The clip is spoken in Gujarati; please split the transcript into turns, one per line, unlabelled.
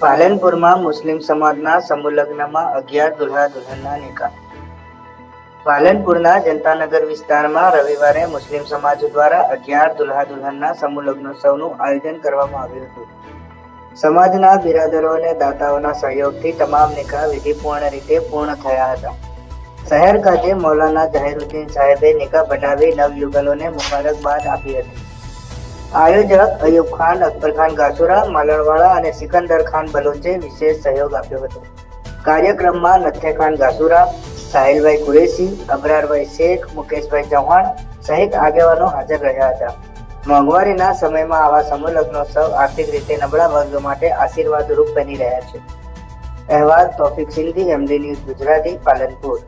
પાલનપુરમાં મુસ્લિમ સમાજના સમૂહ લગ્નમાં 11 દુલ્હા દુલ્હનના નિકાહ. પાલનપુરના જનતાનગર વિસ્તારમાં રવિવારે મુસ્લિમ સમાજ દ્વારા 11 દુલ્હા દુલ્હનના સમૂહ લગ્નોત્સવનું આયોજન કરવામાં આવ્યું હતું. સમાજના બિરાદરો અને દાતાઓના સહયોગથી તમામ નિકાહ વિધિપૂર્ણ રીતે પૂર્ણ થયા હતા. શહેર ખાતે મૌલાના ઝહીરુદ્દીન સાહેબે નિકાહ પઢાવી નવયુગલોને મુબારકબાદ આપી હતી. આયોજક અયુબ ખાન, અકબર ખાન ગાસુરા, માલણવાળા અને સિકંદર ખાન બલોચે વિશેષ સહયોગ આપ્યો હતો. કાર્યક્રમમાં નથ્થે ખાન ગાસુરા, સાહિલભાઈ કુરેશી, અબરારભાઈ શેખ, મુકેશભાઈ ચૌહાણ સહિત આગેવાનો હાજર રહ્યા હતા. મોંઘવારીના સમયમાં આવા સમૂહ લગ્નોત્સવ આર્થિક રીતે નબળા વર્ગ માટે આશીર્વાદરૂપ બની રહ્યા છે. અહેવાલ તૌફિક સિંધી, એમડી ન્યૂઝ ગુજરાતી, પાલનપુર.